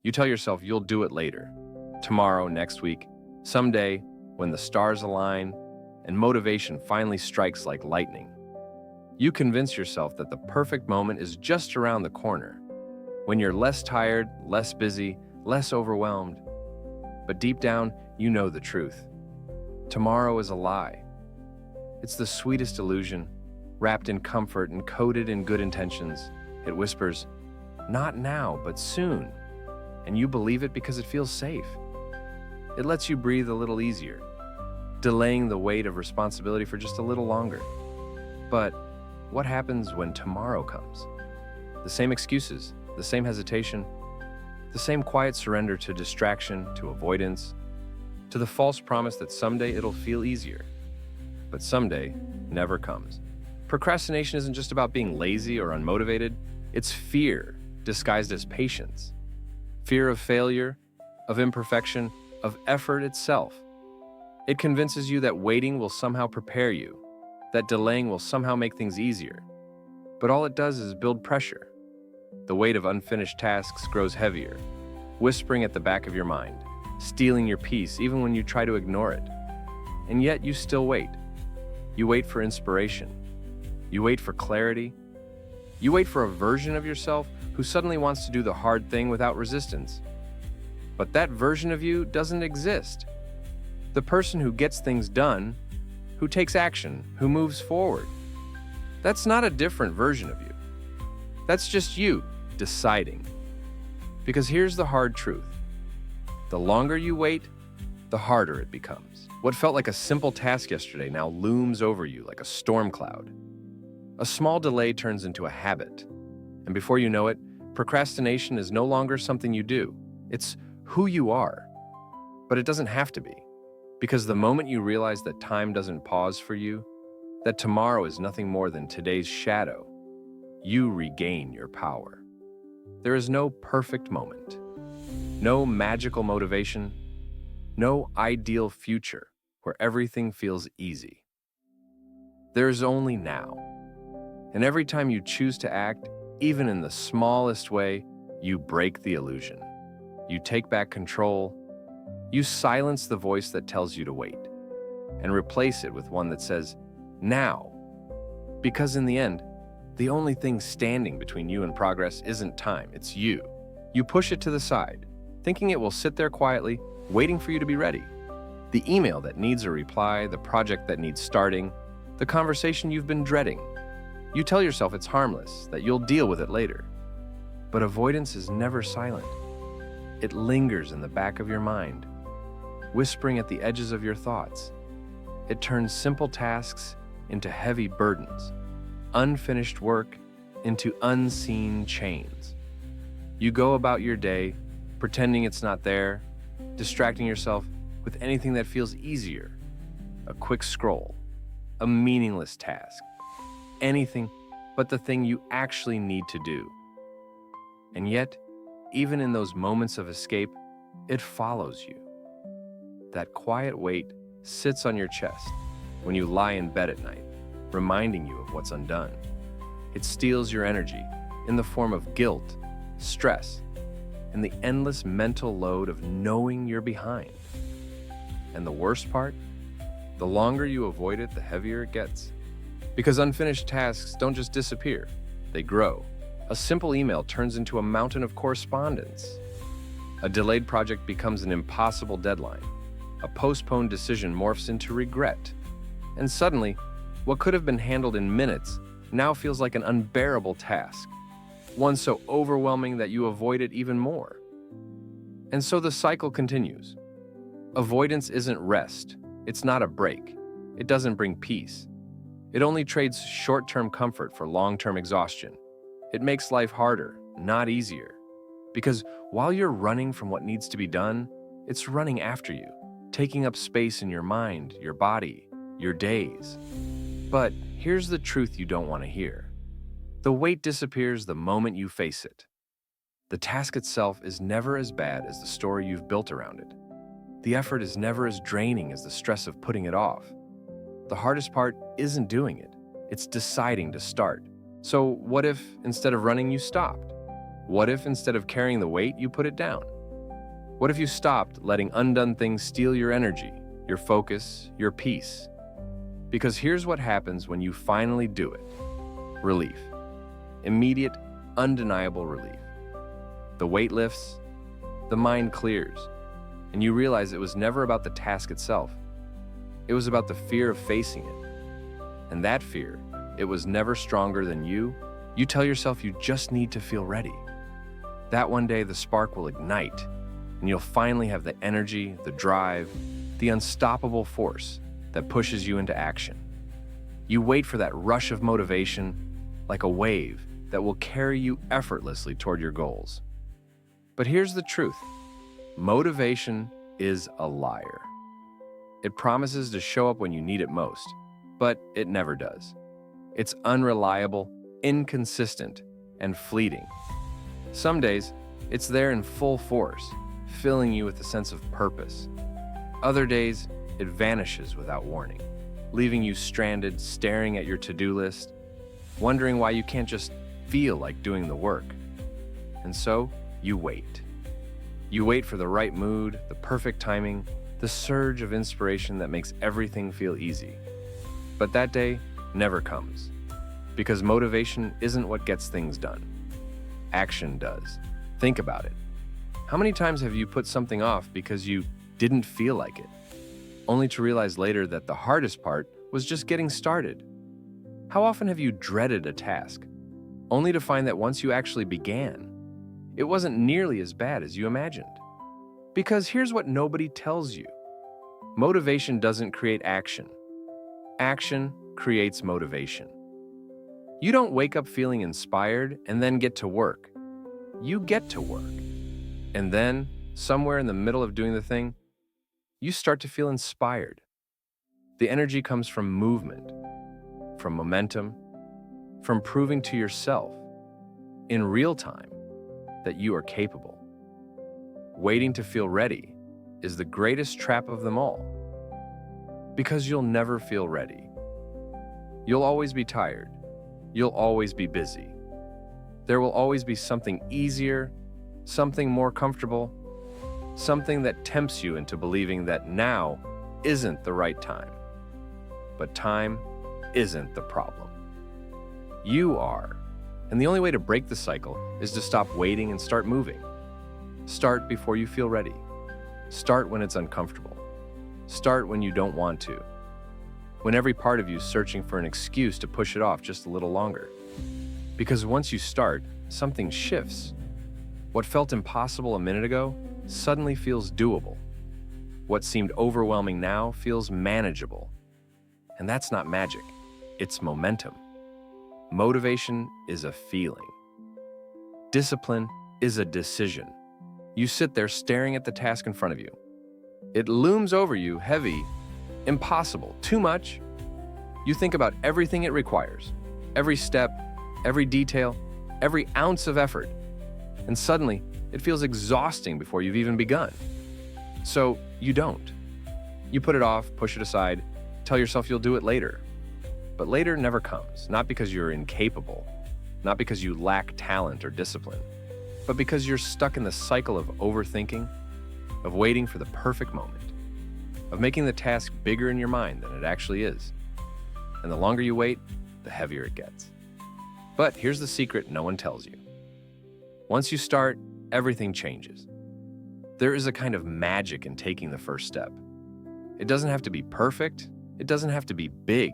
You tell yourself you'll do it later, tomorrow, next week, someday, when the stars align and motivation finally strikes like lightning. You convince yourself that the perfect moment is just around the corner, when you're less tired, less busy, less overwhelmed. But deep down, you know the truth. Tomorrow is a lie. It's the sweetest illusion, wrapped in comfort and coated in good intentions. It whispers, "Not now, but soon." And you believe it because it feels safe. It lets you breathe a little easier, delaying the weight of responsibility for just a little longer. But what happens when tomorrow comes? The same excuses, the same hesitation, the same quiet surrender to distraction, to avoidance, to the false promise that someday it'll feel easier. But someday never comes. Procrastination isn't just about being lazy or unmotivated, it's fear disguised as patience. Fear of failure, of imperfection, of effort itself. It convinces you that waiting will somehow prepare you, that delaying will somehow make things easier. But all it does is build pressure. The weight of unfinished tasks grows heavier, whispering at the back of your mind, stealing your peace even when you try to ignore it. And yet you still wait. You wait for inspiration. You wait for clarity. You wait for a version of yourself who suddenly wants to do the hard thing without resistance. But that version of you doesn't exist. The person who gets things done, who takes action, who moves forward. That's not a different version of you. That's just you deciding. Because here's the hard truth. The longer you wait, the harder it becomes. What felt like a simple task yesterday now looms over you like a storm cloud. A small delay turns into a habit. And before you know it, procrastination is no longer something you do. It's who you are. But it doesn't have to be. Because the moment you realize that time doesn't pause for you, that tomorrow is nothing more than today's shadow, you regain your power. There is no perfect moment, no magical motivation, no ideal future where everything feels easy. There is only now. And every time you choose to act, even in the smallest way, you break the illusion. You take back control. You silence the voice that tells you to wait and replace it with one that says, now. Because in the end, the only thing standing between you and progress isn't time, it's you. You push it to the side, thinking it will sit there quietly, waiting for you to be ready. The email that needs a reply, the project that needs starting, the conversation you've been dreading. You tell yourself it's harmless, that you'll deal with it later. But avoidance is never silent. It lingers in the back of your mind, whispering at the edges of your thoughts. It turns simple tasks into heavy burdens, unfinished work into unseen chains. You go about your day, pretending it's not there, distracting yourself with anything that feels easier. A quick scroll, a meaningless task, anything but the thing you actually need to do. And yet, even in those moments of escape, it follows you. That quiet weight sits on your chest when you lie in bed at night, reminding you of what's undone. It steals your energy in the form of guilt, stress, and the endless mental load of knowing you're behind. And the worst part? The longer you avoid it, the heavier it gets. Because unfinished tasks don't just disappear, they grow. A simple email turns into a mountain of correspondence. A delayed project becomes an impossible deadline. A postponed decision morphs into regret. And suddenly, what could have been handled in minutes now feels like an unbearable task, one so overwhelming that you avoid it even more. And so the cycle continues. Avoidance isn't rest. It's not a break. It doesn't bring peace. It only trades short-term comfort for long-term exhaustion. It makes life harder, not easier. Because while you're running from what needs to be done, it's running after you, taking up space in your mind, your body, your days. But here's the truth you don't want to hear. The weight disappears the moment you face it. The task itself is never as bad as the story you've built around it. The effort is never as draining as the stress of putting it off. The hardest part isn't doing it, it's deciding to start. So what if, instead of running, you stopped? What if instead of carrying the weight, you put it down? What if you stopped letting undone things steal your energy, your focus, your peace? Because here's what happens when you finally do it. Relief. Immediate, undeniable relief. The weight lifts, the mind clears, and you realize it was never about the task itself. It was about the fear of facing it. And that fear, it was never stronger than you. You tell yourself you just need to feel ready. That one day the spark will ignite, and you'll finally have the energy, the drive, the unstoppable force that pushes you into action. You wait for that rush of motivation, like a wave that will carry you effortlessly toward your goals. But here's the truth. Motivation is a liar. It promises to show up when you need it most, but it never does. It's unreliable, inconsistent, and fleeting. Some days, it's there in full force, filling you with a sense of purpose. Other days, it vanishes without warning, leaving you stranded, staring at your to-do list, wondering why you can't just feel like doing the work. And so, you wait. You wait for the right mood, the perfect timing, the surge of inspiration that makes everything feel easy. But that day never comes, because motivation isn't what gets things done. Action does. Think about it. How many times have you put something off because you didn't feel like it, only to realize later that the hardest part was just getting started? How often have you dreaded a task, only to find that once you actually began, it wasn't nearly as bad as you imagined? Because here's what nobody tells you. Motivation doesn't create action. Action creates motivation. You don't wake up feeling inspired and then get to work. You get to work. And then, somewhere in the middle of doing the thing, you start to feel inspired. The energy comes from movement, from momentum, from proving to yourself, in real time, that you are capable. Waiting to feel ready is the greatest trap of them all, because you'll never feel ready. You'll always be tired. You'll always be busy. There will always be something easier, something more comfortable, something that tempts you into believing that now isn't the right time. But time isn't the problem. You are. And the only way to break the cycle is to stop waiting and start moving. Start before you feel ready. Start when it's uncomfortable. Start when you don't want to. When every part of you is searching for an excuse to push it off just a little longer. Because once you start, something shifts. What felt impossible a minute ago suddenly feels doable. What seemed overwhelming now feels manageable. And that's not magic, it's momentum. Motivation is a feeling. Discipline is a decision. You sit there staring at the task in front of you. It looms over you heavy, impossible, too much. You think about everything it requires, every step, every detail, every ounce of effort, and suddenly it feels exhausting before you've even begun. So you don't. You put it off, push it aside, tell yourself you'll do it later. But later never comes, not because you're incapable, not because you lack talent or discipline, but because you're stuck in the cycle of overthinking, of waiting for the perfect moment, of making the task bigger in your mind than it actually is. And the longer you wait, the heavier it gets. But here's the secret no one tells you. Once you start, everything changes. There is a kind of magic in taking the first step. It doesn't have to be perfect. It doesn't have to be big.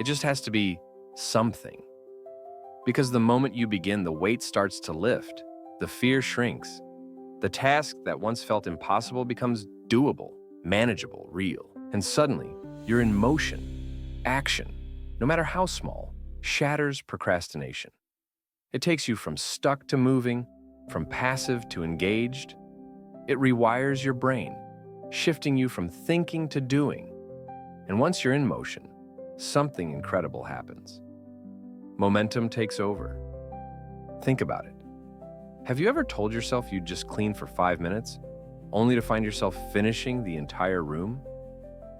It just has to be something. Because the moment you begin, the weight starts to lift. The fear shrinks. The task that once felt impossible becomes doable, manageable, real. And suddenly, you're in motion. Action, no matter how small, shatters procrastination. It takes you from stuck to moving, from passive to engaged. It rewires your brain, shifting you from thinking to doing. And once you're in motion, something incredible happens. Momentum takes over. Think about it. Have you ever told yourself you'd just clean for 5 minutes, only to find yourself finishing the entire room?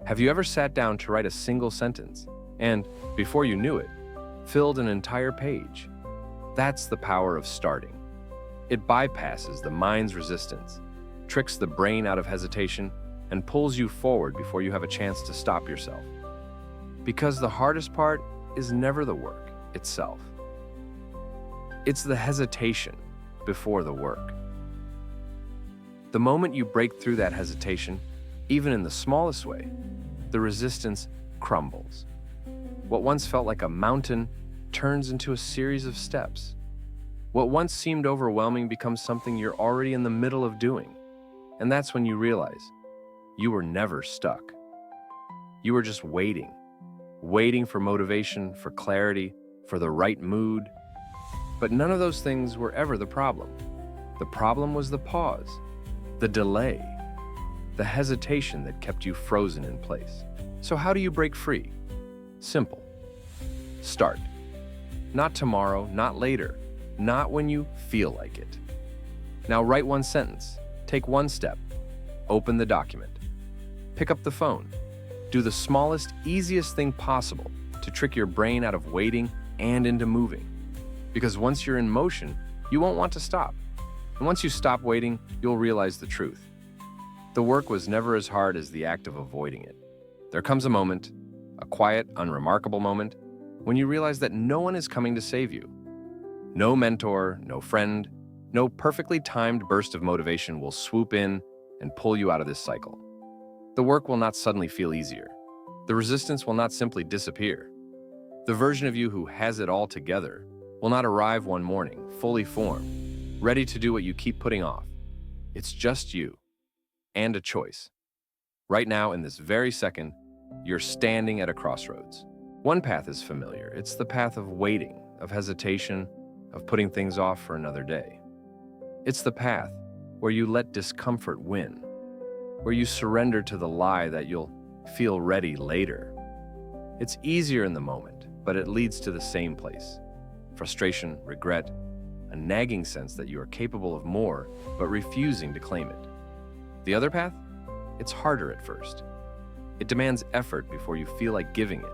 Have you ever sat down to write a single sentence and, before you knew it, filled an entire page? That's the power of starting. It bypasses the mind's resistance, tricks the brain out of hesitation, and pulls you forward before you have a chance to stop yourself. Because the hardest part is never the work itself. It's the hesitation before the work. The moment you break through that hesitation, even in the smallest way, the resistance crumbles. What once felt like a mountain turns into a series of steps. What once seemed overwhelming becomes something you're already in the middle of doing. And that's when you realize you were never stuck. You were just waiting for motivation, for clarity, for the right mood. But none of those things were ever the problem. The problem was the pause, the delay, the hesitation that kept you frozen in place. So how do you break free? Simple. Start. Not tomorrow, not later, not when you feel like it. Now write one sentence, take one step, open the document, pick up the phone, do the smallest, easiest thing possible to trick your brain out of waiting and into moving. Because once you're in motion, you won't want to stop. And once you stop waiting, you'll realize the truth. The work was never as hard as the act of avoiding it. There comes a moment, a quiet, unremarkable moment, when you realize that no one is coming to save you. No mentor, no friend, no perfectly timed burst of motivation will swoop in and pull you out of this cycle. The work will not suddenly feel easier. The resistance will not simply disappear. The version of you who has it all together will not arrive one morning, fully formed, ready to do what you keep putting off. It's just you, and a choice. Right now, in this very second, you're standing at a crossroads. One path is familiar. It's the path of waiting, of hesitation, of putting things off for another day. It's the path where you let discomfort win, where you surrender to the lie that you'll feel ready later. It's easier in the moment, but it leads to the same place. Frustration, regret, a nagging sense that you are capable of more, but refusing to claim it. The other path? It's harder at first. It demands effort before you feel like giving it.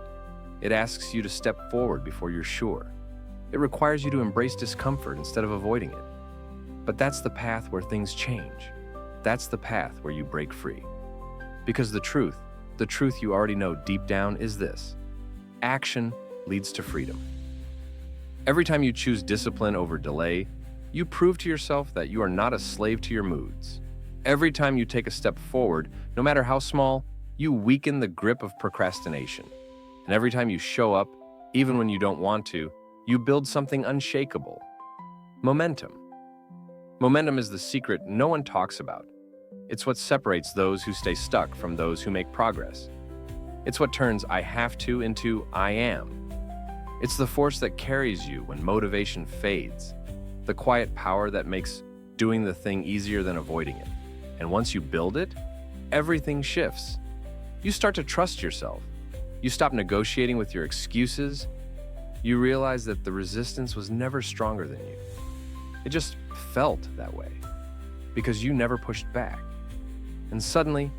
It asks you to step forward before you're sure. It requires you to embrace discomfort instead of avoiding it. But that's the path where things change. That's the path where you break free. Because the truth you already know deep down is this: action leads to freedom. Every time you choose discipline over delay, you prove to yourself that you are not a slave to your moods. Every time you take a step forward, no matter how small, you weaken the grip of procrastination. And every time you show up, even when you don't want to, you build something unshakable. Momentum. Momentum is the secret no one talks about. It's what separates those who stay stuck from those who make progress. It's what turns "I have to" into "I am." It's the force that carries you when motivation fades, the quiet power that makes doing the thing easier than avoiding it. And once you build it, everything shifts. You start to trust yourself. You stop negotiating with your excuses. You realize that the resistance was never stronger than you. It just felt that way because you never pushed back. And suddenly,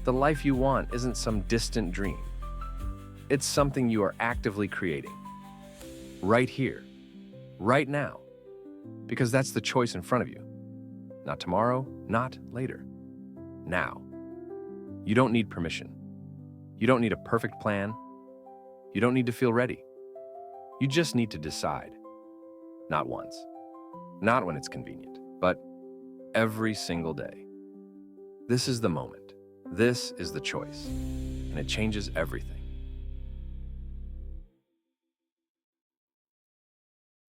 the life you want isn't some distant dream. It's something you are actively creating. Right here, right now, because that's the choice in front of you. Not tomorrow, not later. Now. You don't need permission. You don't need a perfect plan. You don't need to feel ready. You just need to decide. Not once. Not when it's convenient, but every single day. This is the moment. This is the choice. And it changes everything.